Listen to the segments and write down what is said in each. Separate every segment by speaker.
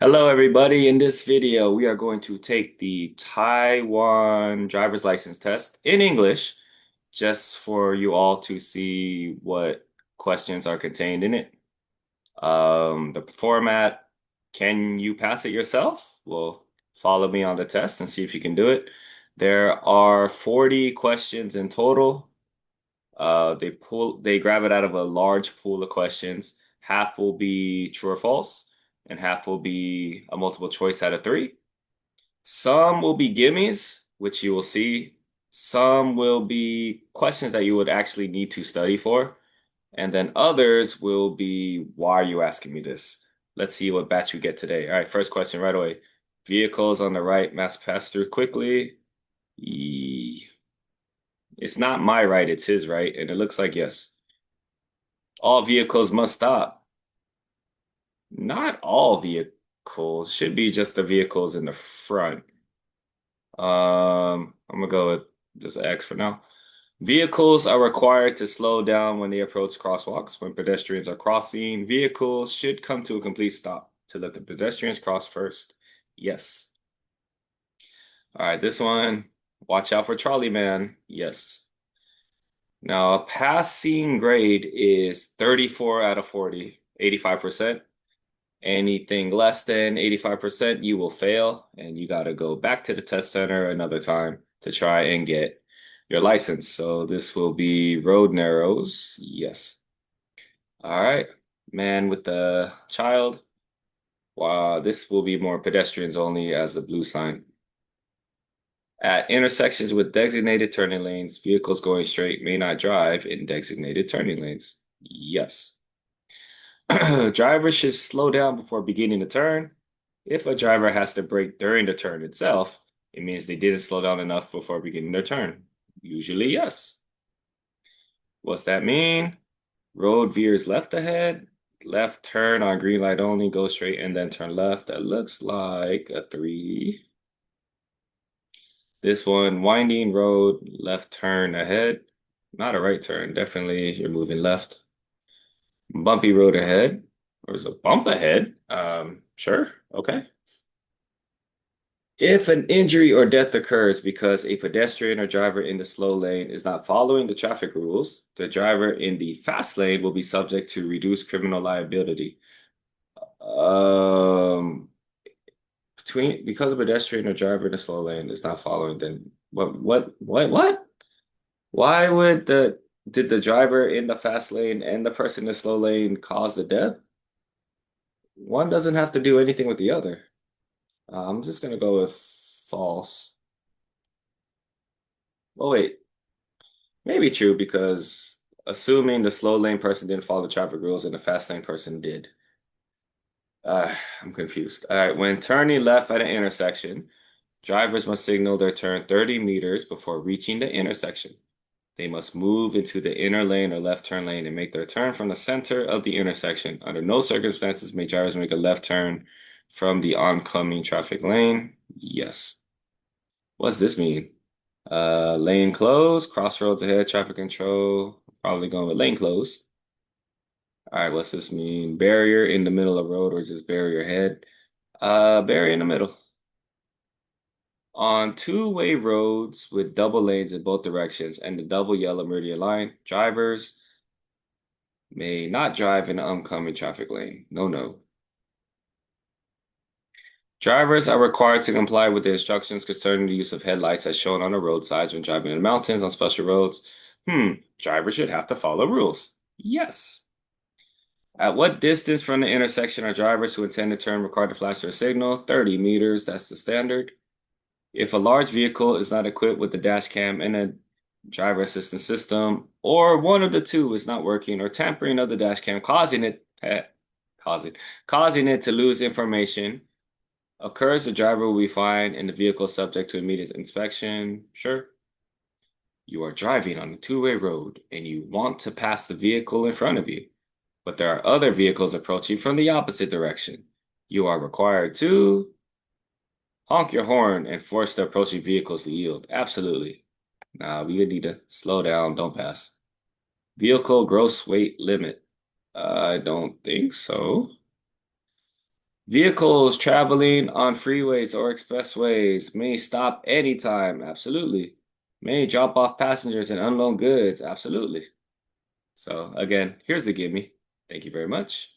Speaker 1: Hello, everybody. In this video, we are going to take the Taiwan driver's license test in English, just for you all to see what questions are contained in it. The format, can you pass it yourself? Well, follow me on the test and see if you can do it. There are 40 questions in total. They grab it out of a large pool of questions. Half will be true or false, and half will be a multiple choice out of three. Some will be gimmies, which you will see. Some will be questions that you would actually need to study for. And then others will be, why are you asking me this? Let's see what batch we get today. All right, first question right away. Vehicles on the right must pass through quickly. It's not my right, it's his right, and it looks like yes. All vehicles must stop. Not all vehicles, should be just the vehicles in the front. I'm gonna go with just X for now. Vehicles are required to slow down when they approach crosswalks. When pedestrians are crossing, vehicles should come to a complete stop to let the pedestrians cross first. Yes. All right, this one, watch out for Trolley Man. Yes. Now, a passing grade is 34 out of 40, 85%. Anything less than 85%, you will fail, and you got to go back to the test center another time to try and get your license. So this will be road narrows. Yes. All right. Man with the child. Wow, this will be more pedestrians only as the blue sign. At intersections with designated turning lanes, vehicles going straight may not drive in designated turning lanes. Yes. Drivers should slow down before beginning the turn. If a driver has to brake during the turn itself, it means they didn't slow down enough before beginning their turn. Usually, yes. What's that mean? Road veers left ahead, left turn on green light only, go straight and then turn left. That looks like a 3. This one, winding road, left turn ahead. Not a right turn, definitely you're moving left. Bumpy road ahead. There's a bump ahead. Sure, okay. If an injury or death occurs because a pedestrian or driver in the slow lane is not following the traffic rules, the driver in the fast lane will be subject to reduced criminal liability. Um, because a pedestrian or driver in the slow lane is not following, then what? Why would the did the driver in the fast lane and the person in the slow lane cause the death? One doesn't have to do anything with the other. I'm just gonna go with false. Oh wait, maybe true because assuming the slow lane person didn't follow the traffic rules and the fast lane person did. I'm confused. All right, when turning left at an intersection, drivers must signal their turn 30 meters before reaching the intersection. They must move into the inner lane or left turn lane and make their turn from the center of the intersection. Under no circumstances may drivers make a left turn from the oncoming traffic lane. Yes. What's this mean? Lane closed, crossroads ahead, traffic control. Probably going with lane closed. All right, what's this mean? Barrier in the middle of road or just barrier ahead? Barrier in the middle. On two-way roads with double lanes in both directions and the double yellow meridian line, drivers may not drive in the oncoming traffic lane. No, no. Drivers are required to comply with the instructions concerning the use of headlights as shown on the roadsides when driving in the mountains on special roads. Drivers should have to follow rules. Yes. At what distance from the intersection are drivers who intend to turn required to flash their signal? 30 meters, that's the standard. If a large vehicle is not equipped with the dash cam and a driver assistance system, or one of the two is not working, or tampering of the dash cam, causing it to lose information, occurs, the driver will be fined and the vehicle subject to immediate inspection. Sure. You are driving on a two-way road and you want to pass the vehicle in front of you, but there are other vehicles approaching from the opposite direction. You are required to honk your horn and force the approaching vehicles to yield. Absolutely. Now, we need to slow down, don't pass. Vehicle gross weight limit. I don't think so. Vehicles traveling on freeways or expressways may stop anytime. Absolutely. May drop off passengers and unload goods. Absolutely. So again, here's a gimme. Thank you very much.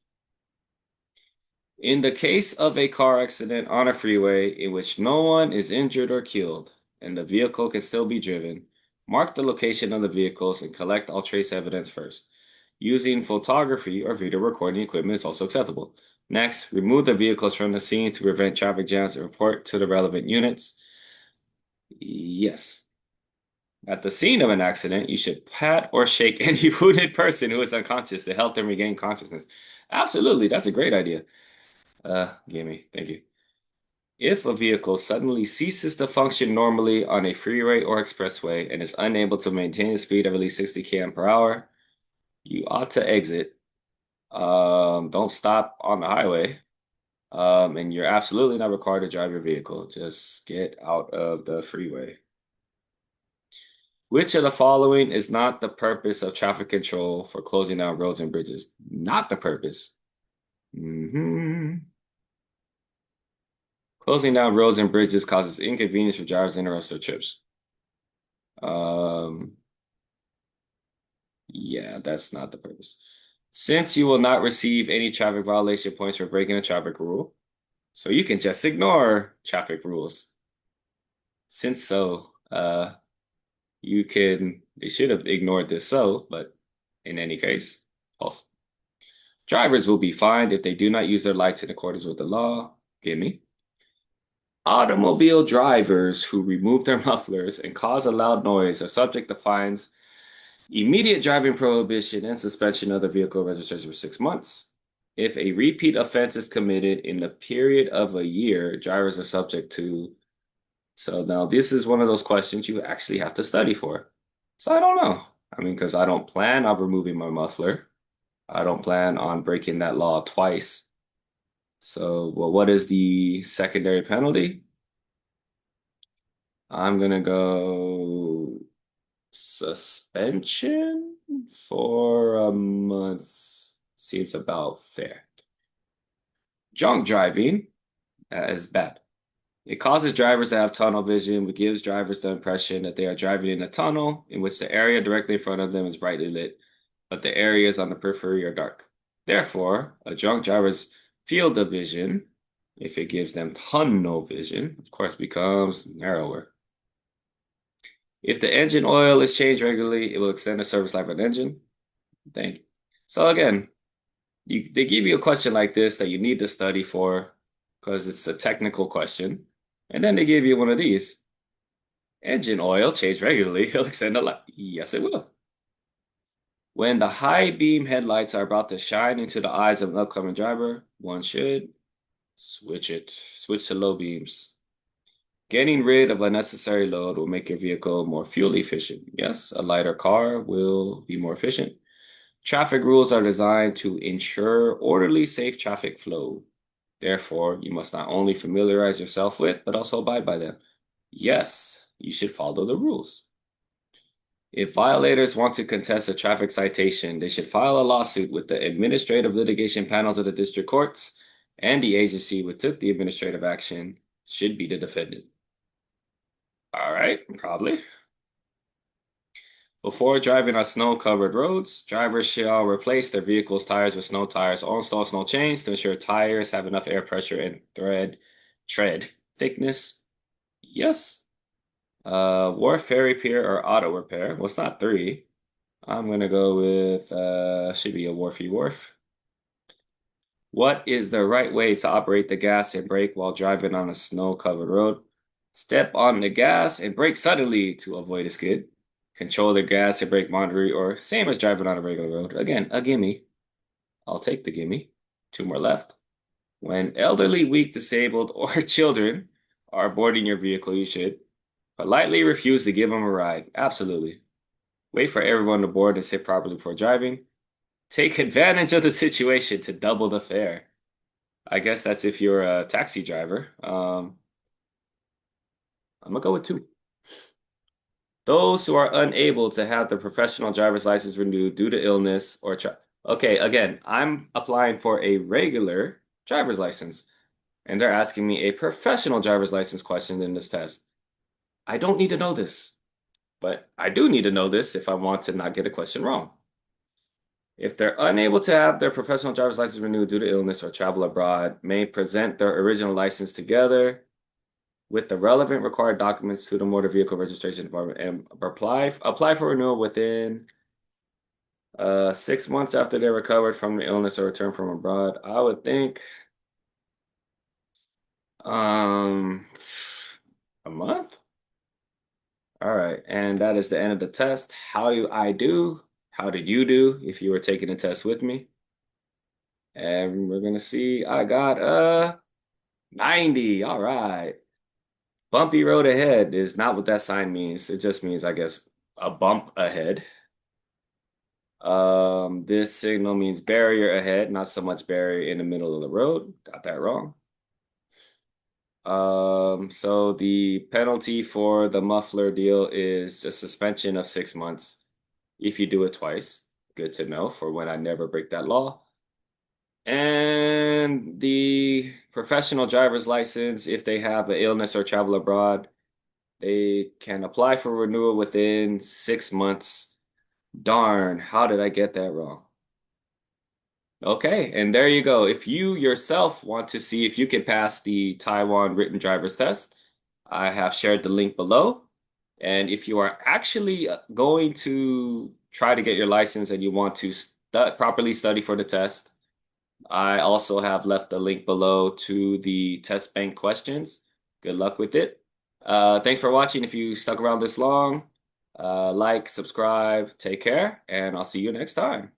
Speaker 1: In the case of a car accident on a freeway in which no one is injured or killed and the vehicle can still be driven, mark the location of the vehicles and collect all trace evidence first. Using photography or video recording equipment is also acceptable. Next, remove the vehicles from the scene to prevent traffic jams and report to the relevant units. Yes. At the scene of an accident, you should pat or shake any wounded person who is unconscious to help them regain consciousness. Absolutely, that's a great idea. Gimme, thank you. If a vehicle suddenly ceases to function normally on a freeway or expressway and is unable to maintain a speed of at least 60 km per hour, you ought to exit. Don't stop on the highway. And you're absolutely not required to drive your vehicle. Just get out of the freeway. Which of the following is not the purpose of traffic control for closing down roads and bridges? Not the purpose. Closing down roads and bridges causes inconvenience for drivers and interrupts their trips. Um, yeah, that's not the purpose. Since you will not receive any traffic violation points for breaking a traffic rule, so you can just ignore traffic rules. Since so, they should have ignored this so, but in any case, false. Drivers will be fined if they do not use their lights in accordance with the law. Gimme. Automobile drivers who remove their mufflers and cause a loud noise are subject to fines, immediate driving prohibition, and suspension of the vehicle registration for 6 months. If a repeat offense is committed in the period of a year, drivers are subject to. So now this is one of those questions you actually have to study for. So I don't know. I mean, because I don't plan on removing my muffler. I don't plan on breaking that law twice. So, well, what is the secondary penalty? I'm gonna go suspension for a month. Seems about fair. Drunk driving is bad. It causes drivers to have tunnel vision, which gives drivers the impression that they are driving in a tunnel in which the area directly in front of them is brightly lit, but the areas on the periphery are dark. Therefore, a drunk driver's field of vision, if it gives them tunnel vision, of course, becomes narrower. If the engine oil is changed regularly, it will extend the service life of the engine. Thank you. So again, they give you a question like this that you need to study for because it's a technical question. And then they give you one of these. Engine oil changed regularly. It'll extend the life. Yes, it will. When the high beam headlights are about to shine into the eyes of an upcoming driver, one should switch it. Switch to low beams. Getting rid of unnecessary load will make your vehicle more fuel efficient. Yes, a lighter car will be more efficient. Traffic rules are designed to ensure orderly, safe traffic flow. Therefore, you must not only familiarize yourself with, but also abide by them. Yes, you should follow the rules. If violators want to contest a traffic citation, they should file a lawsuit with the administrative litigation panels of the district courts, and the agency which took the administrative action should be the defendant. All right, probably. Before driving on snow-covered roads, drivers shall replace their vehicle's tires with snow tires or install snow chains to ensure tires have enough air pressure and tread thickness. Yes. Wharf, ferry, pier, or auto repair. Well, it's not three. I'm gonna go with should be a wharfy wharf. What is the right way to operate the gas and brake while driving on a snow-covered road? Step on the gas and brake suddenly to avoid a skid. Control the gas and brake moderately, or same as driving on a regular road. Again, a gimme. I'll take the gimme. Two more left. When elderly, weak, disabled, or children are boarding your vehicle, you should politely refuse to give them a ride. Absolutely. Wait for everyone to board and sit properly before driving. Take advantage of the situation to double the fare. I guess that's if you're a taxi driver. I'm gonna go with two. Those who are unable to have their professional driver's license renewed due to illness or okay, again, I'm applying for a regular driver's license. And they're asking me a professional driver's license question in this test. I don't need to know this, but I do need to know this if I want to not get a question wrong. If they're unable to have their professional driver's license renewed due to illness or travel abroad, may present their original license together with the relevant required documents to the Motor Vehicle Registration Department and apply for renewal within 6 months after they recovered from the illness or return from abroad. I would think um a month. All right, and that is the end of the test. How do I do? How did you do if you were taking the test with me? And we're gonna see. I got 90. All right. Bumpy road ahead is not what that sign means. It just means, I guess, a bump ahead. This signal means barrier ahead, not so much barrier in the middle of the road. Got that wrong. So the penalty for the muffler deal is just suspension of 6 months if you do it twice. Good to know for when I never break that law. And the professional driver's license, if they have an illness or travel abroad, they can apply for renewal within 6 months. Darn, how did I get that wrong? Okay, and there you go. If you yourself want to see if you can pass the Taiwan written driver's test, I have shared the link below. And if you are actually going to try to get your license and you want to properly study for the test, I also have left the link below to the test bank questions. Good luck with it. Thanks for watching. If you stuck around this long, like, subscribe, take care, and I'll see you next time.